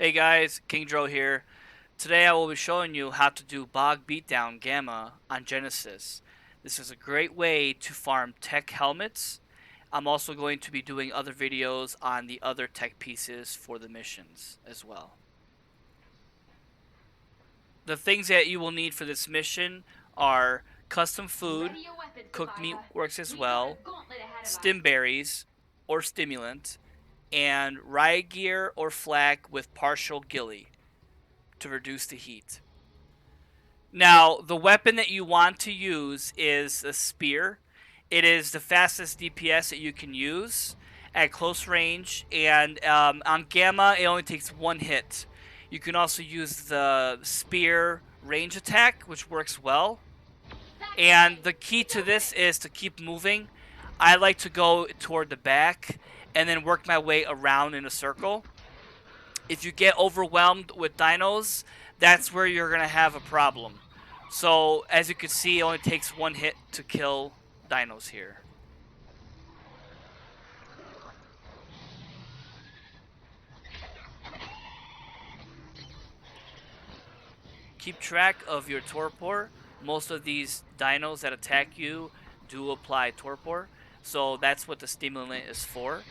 Hey guys, King Dro here. Today I will be showing you how to do Bog Beatdown Gamma on Genesis. This is a great way to farm tech helmets. I'm also going to be doing other videos on the other tech pieces for the missions as well. The things that you will need for this mission are custom food, Ready your weapon, cooked meat survivor. works as We've got well, a gauntlet ahead of us. stim berries or stimulant, and riot gear or flak with partial ghillie to reduce the heat. Now, the weapon that you want to use is a spear. It is the fastest DPS that you can use at close range, and on Gamma, it only takes one hit. You can also use the spear range attack, which works well. That And way! the key It's to open! this is to keep moving. I like to go toward the back and then work my way around in a circle. If you get overwhelmed with dinos, that's where you're going to have a problem. So, as you can see, it only takes one hit to kill dinos here. Keep track of your torpor. Most of these dinos that attack you do apply torpor, so that's what the stimulant is for.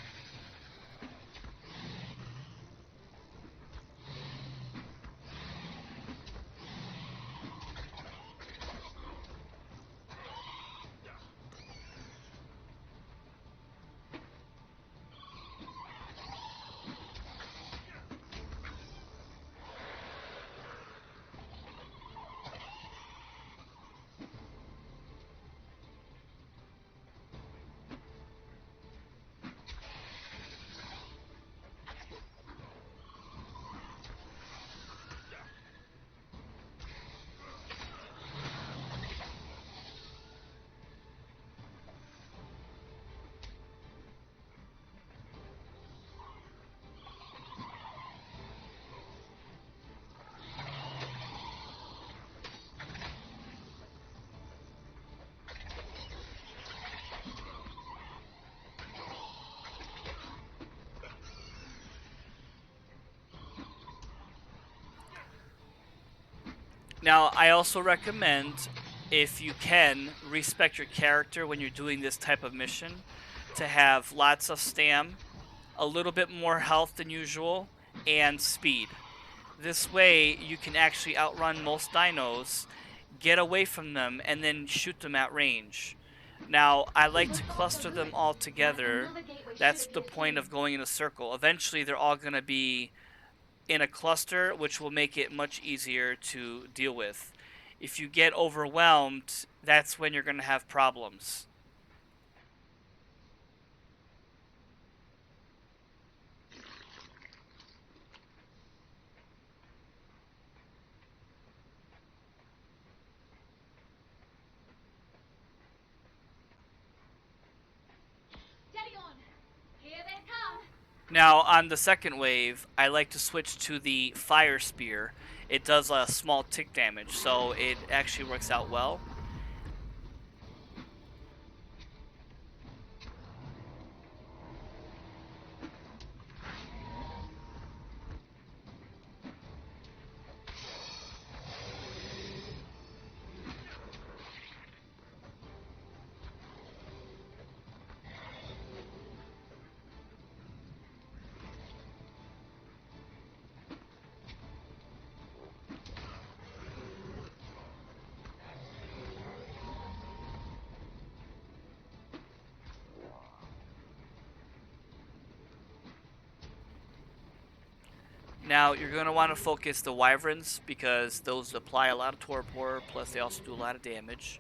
Now, I also recommend, if you can, respect your character when you're doing this type of mission, to have lots of stam, a little bit more health than usual, and speed. This way, you can actually outrun most dinos, get away from them, and then shoot them at range. Now, I like The to thoughts are cluster them good, all but together. another gateway should That's the appear point soon. of going in a circle. Eventually, they're all going to be in a cluster, which will make it much easier to deal with. If you get overwhelmed, that's when you're going to have problems. Steady on! Here they come! Now, on the second wave, I like to switch to the fire spear. It does a small tick damage, so it actually works out well. Now, you're going to want to focus the wyverns because those apply a lot of torpor, plus they also do a lot of damage.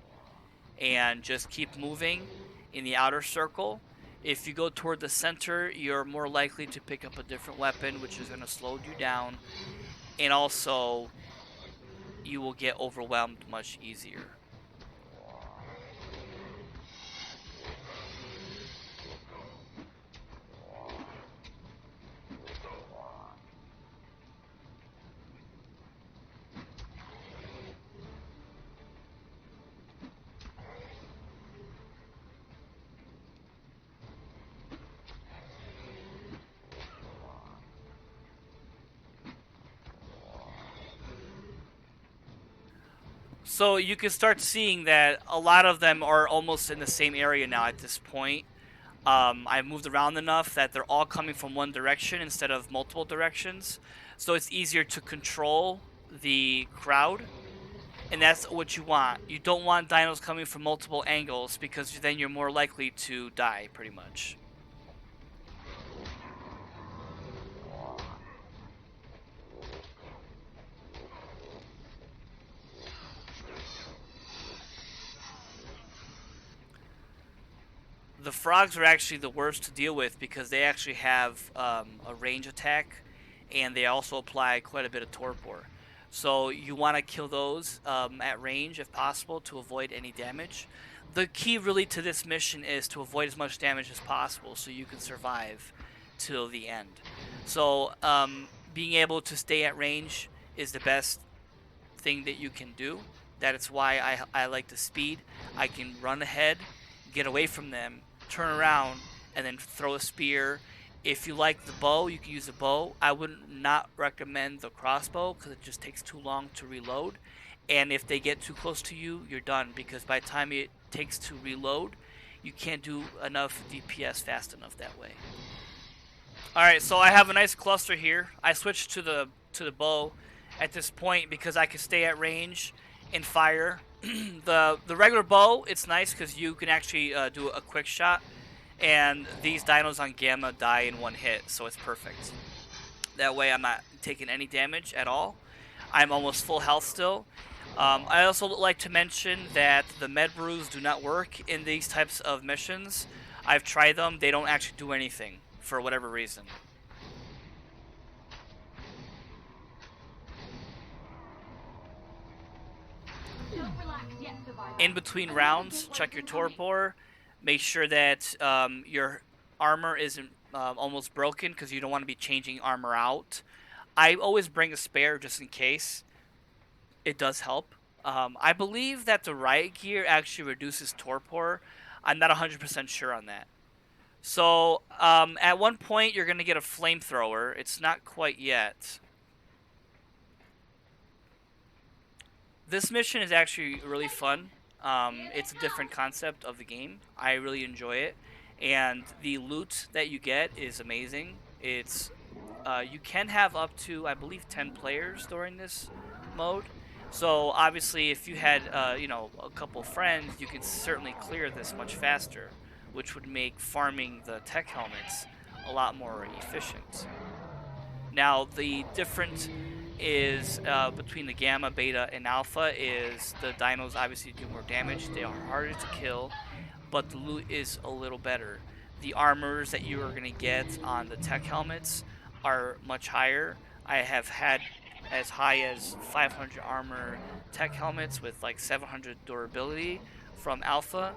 And just keep moving in the outer circle. If you go toward the center, you're more likely to pick up a different weapon, which is going to slow you down. And also, you will get overwhelmed much easier. So you can start seeing that a lot of them are almost in the same area now at this point. I've moved around enough that they're all coming from one direction instead of multiple directions. So it's easier to control the crowd. And that's what you want. You don't want dinos coming from multiple angles because then you're more likely to die, pretty much. The frogs are actually the worst to deal with because they actually have a range attack, and they also apply quite a bit of torpor. So you want to kill those at range if possible to avoid any damage. The key really to this mission is to avoid as much damage as possible so you can survive till the end. So being able to stay at range is the best thing that you can do. That is why I like the speed. I can run ahead, get away from them, turn around, and then throw a spear. If you like the bow, you can use a bow. I would not recommend the crossbow because it just takes too long to reload. And if they get too close to you, you're done because by the time it takes to reload, you can't do enough DPS fast enough that way. Alright, so I have a nice cluster here. I switched to the bow at this point because I can stay at range and fire. The regular bow, it's nice because you can actually do a quick shot, and these dinos on Gamma die in one hit, so it's perfect. That way I'm not taking any damage at all. I'm almost full health still. I also like to mention that the med brews do not work in these types of missions. I've tried them, they don't actually do anything for whatever reason. Don't relax yet, Survivor. In between rounds, check your torpor. Make sure that your armor isn't almost broken because you don't want to be changing armor out. I always bring a spare just in case. It does help. I believe that the riot gear actually reduces torpor. I'm not 100% sure on that. So at one point you're going to get a flamethrower. It's not quite yet. This mission is actually really fun. It's a different concept of the game. I really enjoy it, and the loot that you get is amazing. It's you can have up to, I believe, 10 players during this mode. So obviously, if you had a couple friends, you can certainly clear this much faster, which would make farming the tech helmets a lot more efficient. Now, the difference is between the gamma, beta, and alpha is the dinos obviously do more damage. They are harder to kill, but the loot is a little better. The armors that you are going to get on the tech helmets are much higher. I have had as high as 500 armor tech helmets with like 700 durability from alpha.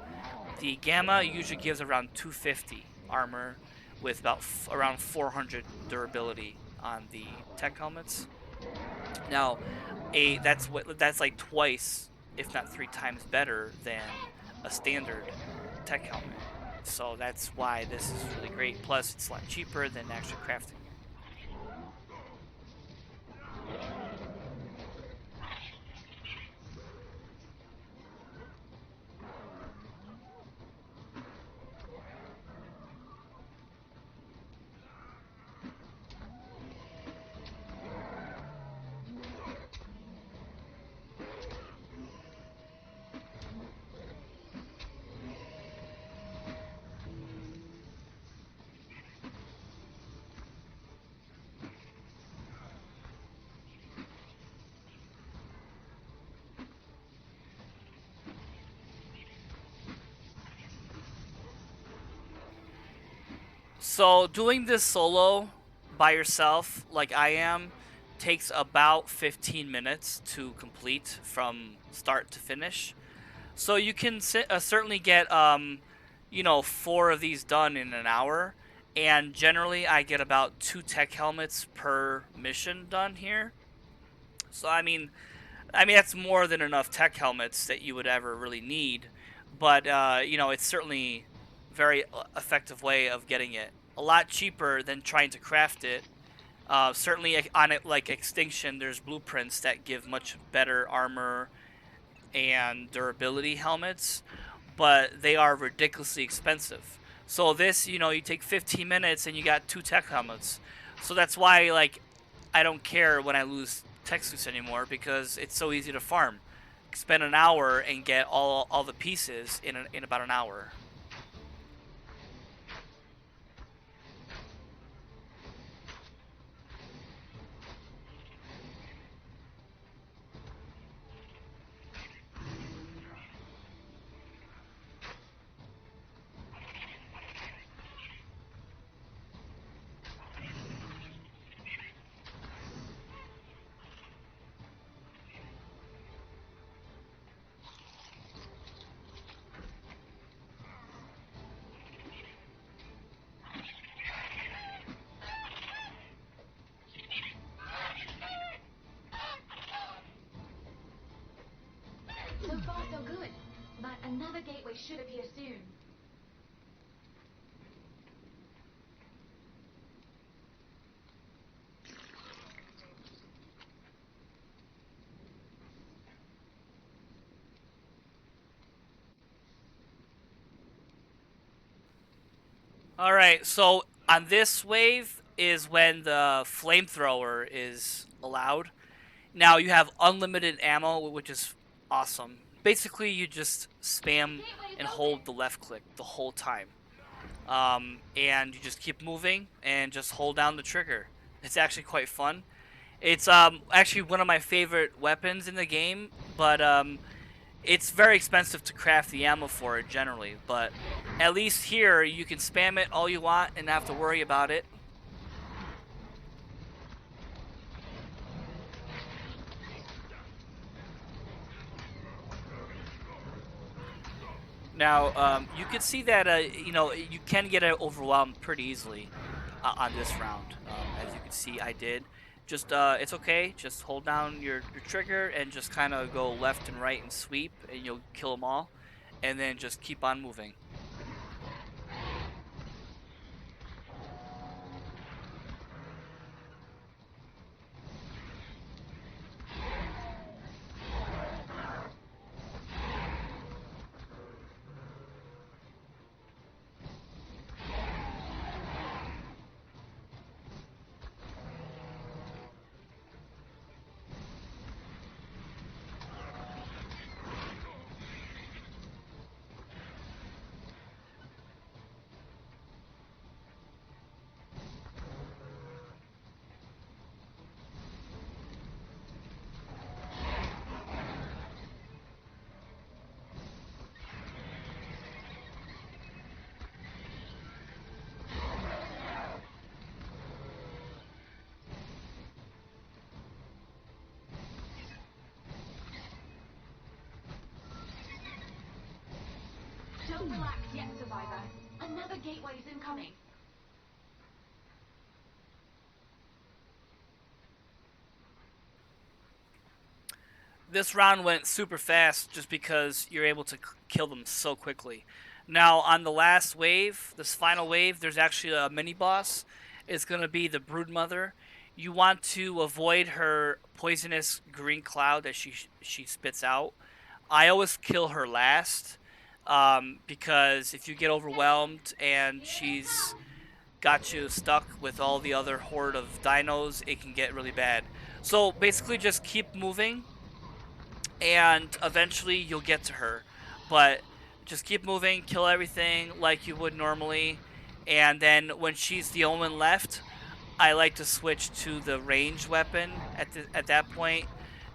The gamma usually gives around 250 armor with about around 400 durability on the tech helmets. Now, that's like twice, if not three times better than a standard tech helmet. So that's why this is really great. Plus, it's a lot cheaper than actually crafting it. So doing this solo by yourself, like I am, takes about 15 minutes to complete from start to finish. So you can certainly get, four of these done in an hour. And generally, I get about 2 tech helmets per mission done here. So I mean that's more than enough tech helmets that you would ever really need. But it's certainly very effective way of getting it. A lot cheaper than trying to craft it. Certainly on it like Extinction, there's blueprints that give much better armor and durability helmets, but they are ridiculously expensive. So this, you take 15 minutes and you got 2 tech helmets. So that's why, like, I don't care when I lose tech suits anymore because it's so easy to farm. Spend an hour and get all the pieces in about an hour. So far, so good. But another gateway should appear soon. All right, so on this wave is when the flamethrower is allowed. Now you have unlimited ammo, which is awesome. Basically, you just spam Gateway's and open. hold the left click the whole time. And you just keep moving and just hold down the trigger. It's actually quite fun. It's actually one of my favorite weapons in the game, but it's very expensive to craft the ammo for it generally. But at least here you can spam it all you want and not have to worry about it. Now, you can see that you can get overwhelmed pretty easily on this round. As you can see, I did. Just it's okay. Just hold down your trigger and just kind of go left and right and sweep, and you'll kill them all. And then just keep on moving. Don't relax yet, Survivor. Another gateway is incoming. This round went super fast just because you're able to kill them so quickly. Now, on the last wave, this final wave, there's actually a mini boss. It's going to be the Broodmother. You want to avoid her poisonous green cloud that she spits out. I always kill her last because if you get overwhelmed and Here they she's come. got you stuck with all the other horde of dinos, it can get really bad. So basically, just keep moving and eventually you'll get to her. But just keep moving, kill everything like you would normally, and then when she's the only one left, I like to switch to the ranged weapon at that point,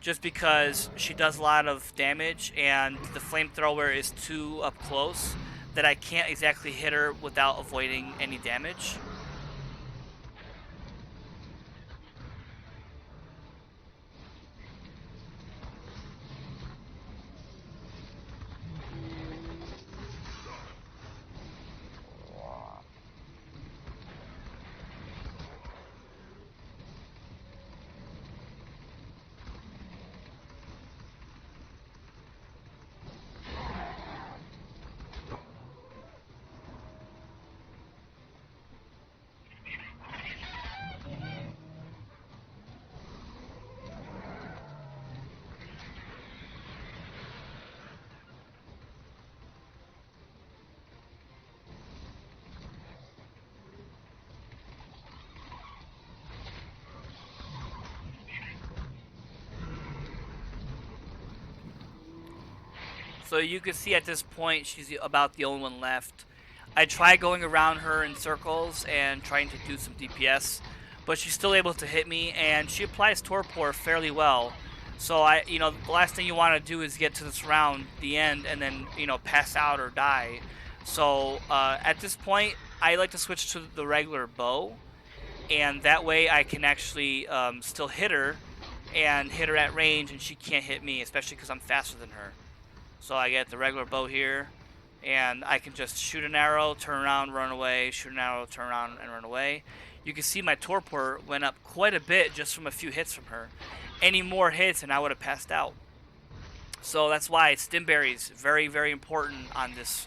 just because she does a lot of damage and the flamethrower is too up close that I can't exactly hit her without avoiding any damage. So you can see at this point she's about the only one left. I try going around her in circles and trying to do some DPS, but she's still able to hit me, and she applies Torpor fairly well. So the last thing you want to do is get to this round, the end, and then, pass out or die. So at this point, I like to switch to the regular bow, and that way I can actually still hit her and hit her at range, and she can't hit me, especially because I'm faster than her. So I get the regular bow here, and I can just shoot an arrow, turn around, run away, shoot an arrow, turn around, and run away. You can see my torpor went up quite a bit just from a few hits from her. Any more hits and I would have passed out. So that's why Stimberry's very, very important on this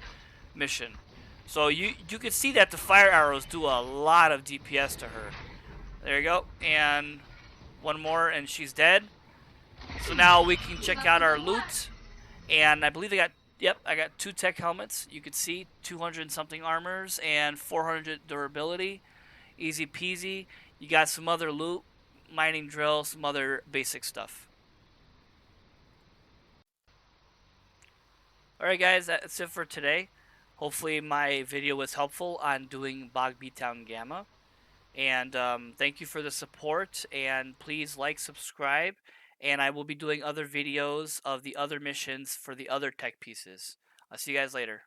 mission. So you can see that the fire arrows do a lot of DPS to her. There you go. And one more and she's dead. So now we can check out our loot. And I believe I got 2 tech helmets. You can see 200 and something armors and 400 durability. Easy peasy. You got some other loot, mining drill, some other basic stuff. Alright guys, that's it for today. Hopefully my video was helpful on doing Bog Beatdown Gamma. And thank you for the support, and please like, subscribe, and I will be doing other videos of the other missions for the other tech pieces. I'll see you guys later.